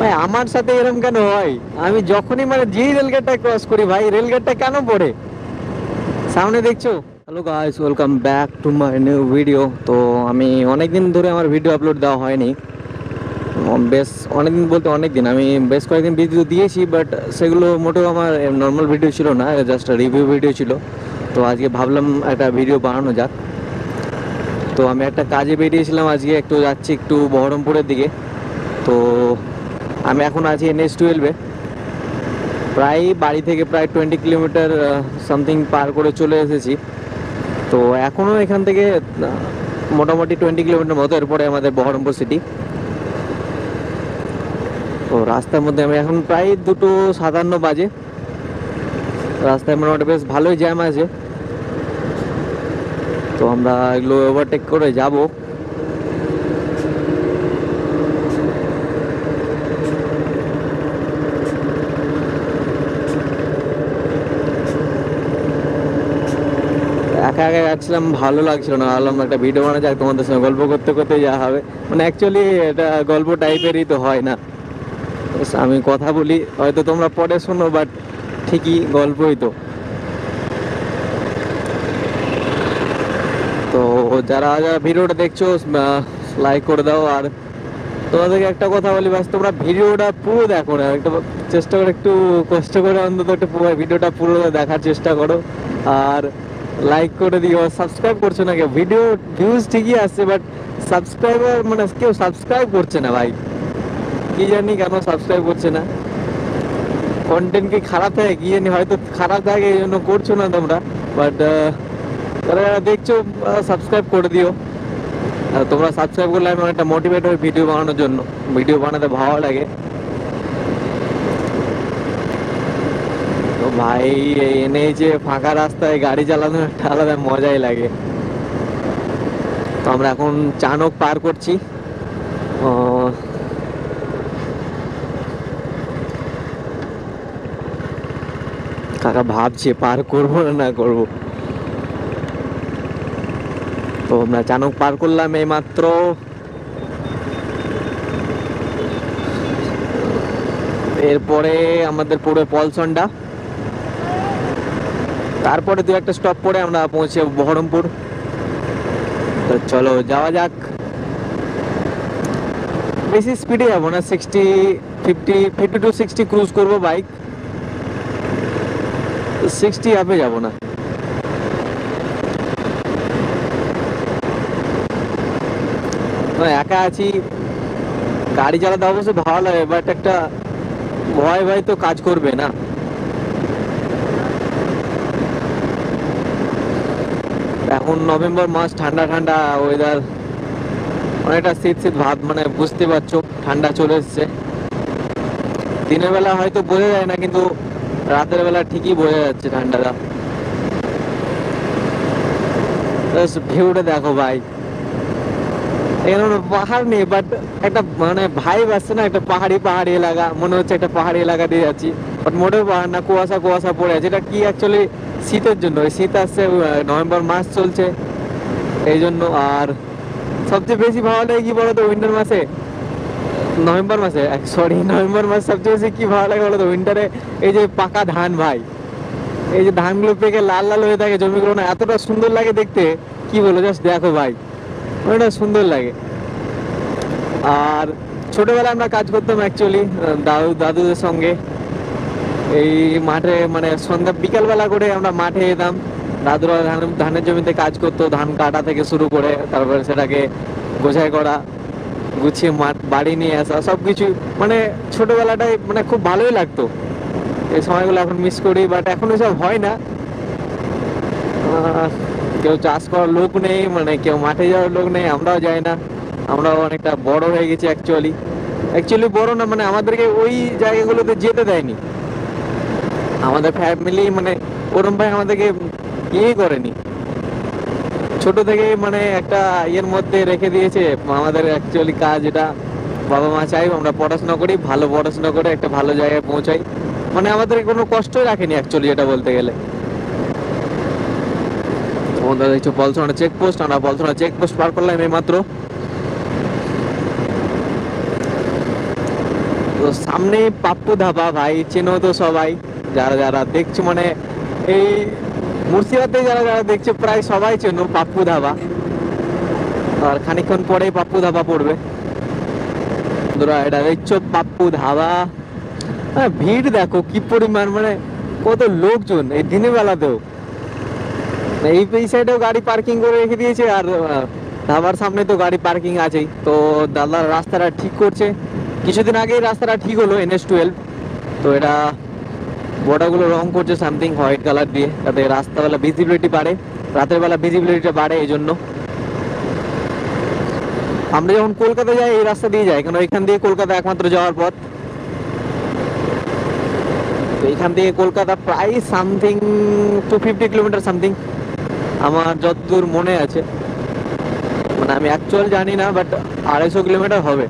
ভাই আমার সাথে এরকম কেন হয়? আমি যখনই মানে যেই রেলগেটটা ক্রস করি ভাই, রেলগেটটা কেন পড়ে সামনে দেখছো? Hello guys, welcome back to my new video. তো আমি অনেকদিন ধরে আমার ভিডিও আপলোড দেওয়া হয়নি। বেশ অনেকদিন বলতে অনেক দিন, আমি বেশ কয়েকদিন ভিডিও দিয়েছি, বাট সেগুলো মোটেও আমার নর্মাল ভিডিও ছিল না, জাস্ট রিভিউ ভিডিও ছিল। তো আজকে ভাবলাম একটা ভিডিও বানানো যাক। তো আমি একটা কাজে বেরিয়েছিলাম আজকে, একটু যাচ্ছি একটু বহরমপুরের দিকে। তো আমি এখন আছি NH-12-এ, প্রায় বাড়ি থেকে প্রায় 20 কিলোমিটার সামথিং পার করে চলে এসেছি। তো এখনও এখান থেকে মোটামুটি 20 কিলোমিটার মতো, এরপরে আমাদের বহরমপুর সিটি। তো রাস্তার মধ্যে আমি এখন প্রায় 2:57 বাজে, রাস্তায় মোটামুটি বেশ ভালোই জ্যাম আছে। তো আমরা এগুলো ওভারটেক করে যাব। একা একা যাচ্ছিলাম, ভালো লাগছিল না, ভাবলাম একটা ভিডিও বানা যাক, তোমাদের সঙ্গে গল্প করতে করতে যা হবে। মানে অ্যাকচুয়ালি এটা গল্প টাইপেরই তো হয় না, আমি কথা বলি হয়তো তোমরা পরে শোনো, বাট ঠিকই গল্পই তো। তো যারা যারা ভিডিওটা দেখছো লাইক করে দাও। আর তোমাদেরকে একটা কথা বলি, বাস তোমরা ভিডিওটা পুরো দেখো না, একটু চেষ্টা করে, একটু কষ্ট করে অন্তত একটু ভিডিওটা পুরো দেখার চেষ্টা করো। আর লাইক করে দিও। সাবস্ক্রাইব করছো না কেউ, ভিডিও ভিউজ ঠিকই আসছে, বাট সাবস্ক্রাইবার মানে কেউ সাবস্ক্রাইব করছে না ভাই, কি জানি কেন সাবস্ক্রাইব করছে না। কন্টেন্ট কি খারাপ থাকে কি জানি, হয়তো খারাপ থাকে এই জন্য করছো না তোমরা, বাট যারা যারা দেখছো সাবস্ক্রাইব করে দিও। তোমরা সাবস্ক্রাইব করলে আমি অনেকটা মোটিভেট হই ভিডিও বানানোর জন্য, ভিডিও বানাতে ভালো লাগে। তো ভাই এনে যে ফাঁকা রাস্তায় গাড়ি চালানো একটা আলাদা মজাই লাগে। তো আমরা এখন চানক পার করছি। কাকা ভাবছে পার করবো না না করবো। তো আমরা চানক পার করলাম এই মাত্র। এরপরে আমাদের পুরো পলসন্ডা, তারপরে দু একটা স্টপ পরে আমরা পৌঁছে বহরমপুর। তো চলো যাওয়া যাক। বেশি স্পিডে যাবো না, 50 টু 60 ক্রুজ করবো বাইক, 60 আপে যাবো না। একা আছি, গাড়ি চালাতে অবশ্যই ভালো লাগে, বাট একটা ভয় ভয় তো কাজ করবে না। এখন নভেম্বর মাস, ঠান্ডা ঠান্ডা ওয়েদার, অনেকটা শীত শীত ভাব, মানে বুঝতে পারছো ঠান্ডা চলে এসছে। দিনের বেলা হয়তো বোঝা যায় না, কিন্তু রাতের বেলা ঠিকই বোঝা যাচ্ছে ঠান্ডাটা। ভিউটা দেখো ভাই, এখানে কোনো পাহাড় নেই, বাট একটা মানে ভাইব আসছে না, একটা পাহাড়ি পাহাড়ি এলাকা মনে হচ্ছে, একটা পাহাড়ি এলাকা দিয়ে যাচ্ছি, বাট মোটেও পাহাড় না, কুয়াশা কুয়াশা পড়ে আছে। এটা কি অ্যাকচুয়ালি শীতের জন্য, শীত আসছে, নভেম্বর মাস চলছে এই জন্য। আর সবচেয়ে বেশি ভালো লাগে কি বলতো উইন্টার মাসে, নভেম্বর মাসে, সরি নভেম্বর মাস সবচেয়ে বেশি কি ভালো লাগে বলতো উইন্টারে, এই যে পাকা ধান ভাই, এই যে ধানগুলো পেকে লাল লাল হয়ে থাকে জমিগুলো, না এতটা সুন্দর লাগে দেখতে, কি বলো, জাস্ট দেখো ভাই, ওটা সুন্দর লাগে। আর ছোটবেলায় আমরা কাজ করতাম অ্যাকচুয়ালি দাদুদের সঙ্গে এই মাঠে, মানে সন্ধ্যা বিকালবেলা করে আমরা মাঠে যেতাম, দাদুরা ধানের জমিতে কাজ করতো, ধান কাটা থেকে শুরু করে তারপরে সেটাকে গোছাই করা, গুছিয়ে মাঠ বাড়ি নিয়ে আসা, সবকিছু মানে ছোটবেলাটাই মানে খুব ভালোই লাগতো। এই সময়গুলো এখন মিস করি, বাট এখন এসব হয় না। কেউ চাষ করার লোক নেই, মানে কেউ মাঠে যাওয়ার লোক নেই, আমরাও যাই না, আমরাও অনেকটা বড় হয়ে গেছি অ্যাকচুয়ালি। অ্যাকচুয়ালি বড় না, মানে আমাদেরকে ওই জায়গাগুলোতে যেতে দেয়নি আমাদের ফ্যামিলি, মানে ওরম ভাই আমাদেরকে ইয়ে করেনি ছোট থেকে, মানে একটা ইয়ের মধ্যে রেখে দিয়েছে। আমাদের অ্যাকচুয়ালি কাজ এটা, বাবা মা চাই আমরা পড়াশোনা করি, ভালো পড়াশোনা করে একটা ভালো জায়গায় পৌঁছাই, মানে আমাদের কোনো কষ্টই রাখেনি অ্যাকচুয়ালি এটা বলতে গেলে। আমাদের দেখছো পলসোনা চেকপোস্ট, আমরা পলসোনা চেকপোস্ট পার করলাম এই মাত্র। তো সামনে পাপ্পু ধাবা, ভাই চেনো তো সবাই, যারা যারা দেখছো মানে এই মুর্শিদাবাদে যারা যারা দেখছো প্রায় সবাই চেনো পাপ্পু ধাবা। আর খানিকক্ষণ পরেই পাপ্পু ধাবা পড়বে। বন্ধুরা এটা দেখছো পাপ্পু ধাবা। হ্যাঁ, ভিড় দেখো কি পরিমাণ, মানে কত লোকজন এই দিনের বেলাতেও। এই সাইডেও গাড়ি পার্কিং করে রেখে দিয়েছে, আর ধাবার সামনে তো গাড়ি পার্কিং আছেই। তো দাদা রাস্তাটা ঠিক করছে, কিছুদিন আগেই রাস্তাটা ঠিক হলো NH-12। তো এটা বর্ডারগুলো রং করছে সামথিং হোয়াইট কালার দিয়ে, যাতে রাস্তাবেলা ভিজিবিলিটি বাড়ে, রাতের বেলা ভিজিবিলিটিটা বাড়ে। এই জন্য আমরা যখন কলকাতা যাই এই রাস্তা দিয়ে যাই, কারণ এখান দিয়ে কলকাতা একমাত্র যাওয়ার পথ। তো এখান থেকে কলকাতা প্রায় সামথিং 250 কিলোমিটার সামথিং, আমার যতদূর মনে আছে। মানে আমি অ্যাকচুয়াল জানি না, বাট 250 কিলোমিটার হবে।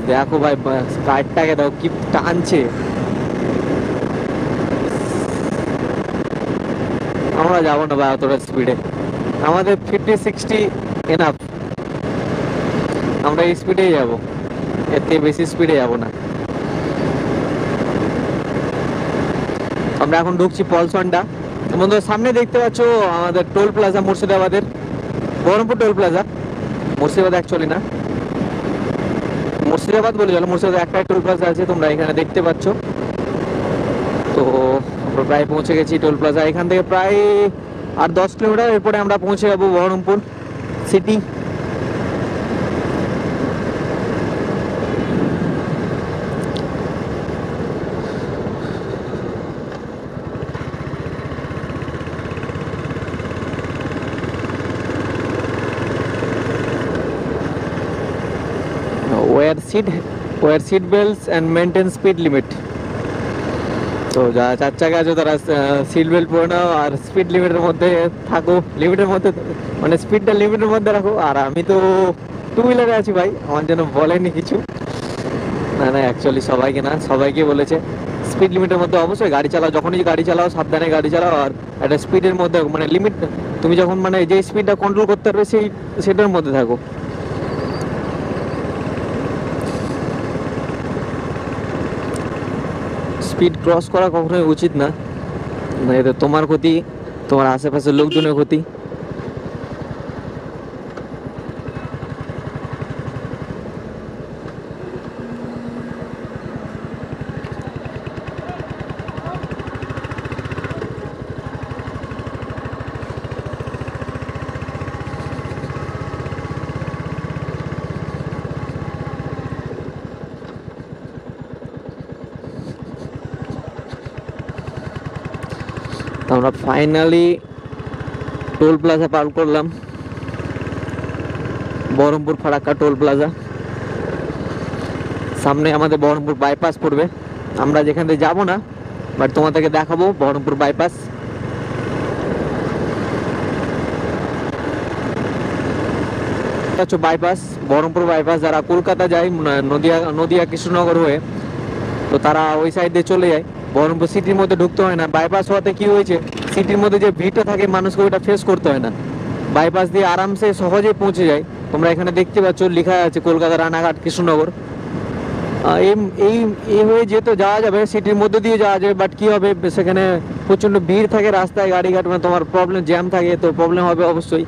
দেখো ভাই কারটাকে দাও কি টানছে। আমরা যাবো না ভাই অতটা স্পিডে, আমাদের 50-60 এনাফ। আমরা এই স্পিডেই যাবো, এর থেকে বেশি স্পিডে যাবো না। আমরা এখন ঢুকছি পলসনটা। বন্ধুরা সামনে দেখতে পাচ্ছ আমাদের টোল প্লাজা, মুর্শিদাবাদের Baharampur toll plaza. Murshidabad actually না, মুর্শিদাবাদ বলে চলো, মুর্শিদাবাদ একটাই টোল প্লাজা আছে, তোমরা এখানে দেখতে পাচ্ছ। তো আমরা প্রায় পৌঁছে গেছি টোল প্লাজা। এখান থেকে প্রায় আর 10 কিলোমিটার, এরপরে আমরা পৌঁছে যাবো Baharampur city. wear seat belts and maintain speed limit। তো যারা 4 চাকা আছে তারা সিট বেল্ট পরে নাও আর স্পিড লিমিটের মধ্যে থাকো, লিমিটের মধ্যে মানে স্পিডটা লিমিটের মধ্যে রাখো। আর আমি তো 2 হুইলারে আছি ভাই, আমার জন্য বলেনি কিছু। না না, অ্যাকচুয়ালি সবাইকে না, সবাইকে বলেছে স্পিড লিমিটের মধ্যে অবশ্যই গাড়ি চালাও, যখনই গাড়ি চালাও সাবধানে গাড়ি চালাও। আর একটা স্পিডের মধ্যে মানে লিমিট, তুমি যখন মানে যে স্পিডটা কন্ট্রোল করতে পারবে সেটার মধ্যে থাকো। স্পিড ক্রস করা কখনোই উচিত না, এতে তোমার ক্ষতি, তোমার আশেপাশের লোকজনের ক্ষতি। আমরা ফাইনালি টোল প্লাজা পার করলাম, বহরমপুর ফারাক্কা টোল প্লাজা। সামনে আমাদের বহরমপুর বাইপাস পড়বে, আমরা যেখান থেকে যাবো না, বাট তোমাদেরকে দেখাবো Baharampur bypass. Bypass, Baharampur bypass, যারা কলকাতা যায় নদিয়া কৃষ্ণনগর হয়ে, তো তারা ওই সাইড দিয়ে চলে যায়, বহরমপুর সিটির মধ্যে ঢুকতে হয় না। বাইপাস হওয়াতে কি হয়েছে, সিটির মধ্যে যে ভিড়টা থাকে মানুষকে ওইটা ফেস করতে হয় না, বাইপাস দিয়ে আরামসে সহজে পৌঁছে যায়। তোমরা এখানে দেখতে পাচ্ছ লেখা আছে কলকাতা রানাঘাট কৃষ্ণনগর। এই হয়ে যেহেতু যাওয়া যাবে, সিটির মধ্যে দিয়ে যাওয়া যাবে, বাট কি হবে সেখানে প্রচন্ড ভিড় থাকে রাস্তায়, গাড়িঘাট, মানে তোমার প্রবলেম, জ্যাম থাকে, তো প্রবলেম হবে অবশ্যই।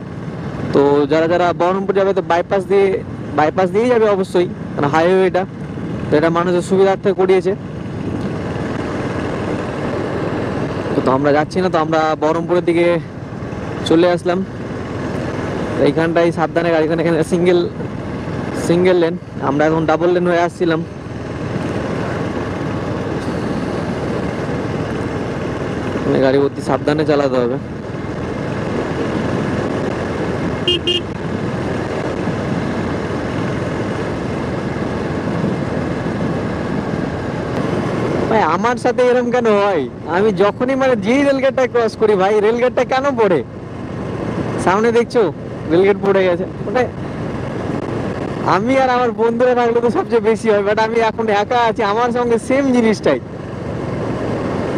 তো যারা যারা বহরমপুর যাবে তো বাইপাস দিয়ে যাবে অবশ্যই, মানে হাইওয়েটা, তো এটা মানুষের সুবিধার্থে করিয়েছে। তো আমরা যাচ্ছি না, তো আমরা বহরমপুরের দিকে চলে আসলাম। এইখানটাই সাবধানে গাড়ি, এখানে সিঙ্গেল লেন, আমরা এখন ডাবল লেন হয়ে আসছিলাম। গাড়ি অতি সাবধানে চালাতে হবে। ভাই আমার সাথে এরকম কেন হয়, আমি যখনই মানে যেই রেলগেটটা ক্রস করি ভাই, রেলগেটটা কেন পড়ে, সামনে দেখছো রেলগেট পড়ে গেছে। ওটা আমি আর আমার বন্ধুরা থাকলে তো সবচেয়ে বেশি হয়, বাট আমি এখন একা আছি, আমার সঙ্গে সেম জিনিসটাই,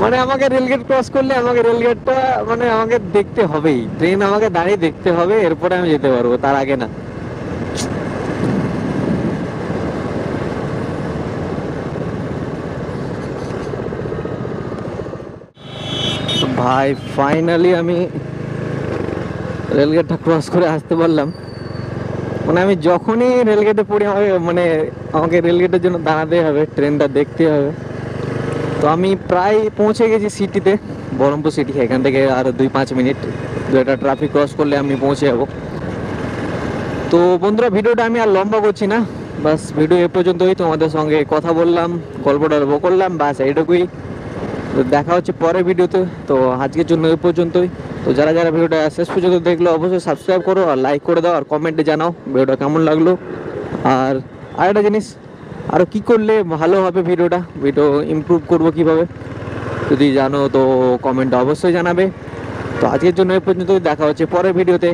মানে আমাকে রেলগেট ক্রস করলে আমাকে রেলগেটটা মানে আমাকে দেখতে হবেই, ট্রেন আমাকে দাঁড়িয়ে দেখতে হবে, এরপরে আমি যেতে পারবো, তার আগে না। ভাই ফাইনালি আমি রেলগেটটা ক্রস করে আসতে পারলাম। মানে আমি যখনই রেলগেটে পড়ি আমাকে রেলগেটের জন্য দাঁড়াতে হবে, ট্রেনটা দেখতে হবে। তো আমি প্রায় পৌঁছে গেছি সিটিতে, বহরমপুর সিটি। এখান থেকে আর 2-5 মিনিট, 2টা ট্রাফিক ক্রস করলে আমি পৌঁছে যাবো। তো বন্ধুরা, ভিডিওটা আমি আর লম্বা করছি না, বাস ভিডিও এ পর্যন্তই। তোমাদের সঙ্গে কথা বললাম, গল্পটা করলাম, বাস এইটুকুই। তো দেখা হচ্ছে পরের ভিডিওতে। তো আজকের জন্য এ পর্যন্তই। তো যারা যারা ভিডিওটা শেষ পর্যন্ত দেখলো অবশ্যই সাবস্ক্রাইব করো আর লাইক করে দাও, আর কমেন্টে জানাও ভিডিওটা কেমন লাগলো। আর আরেকটা জিনিস, আরও কী করলে ভালো হবে ভিডিও ইমপ্রুভ করবো কীভাবে, যদি জানো তো কমেন্টে অবশ্যই জানাবে। তো আজকের জন্য এ পর্যন্তই, দেখা হচ্ছে পরের ভিডিওতে।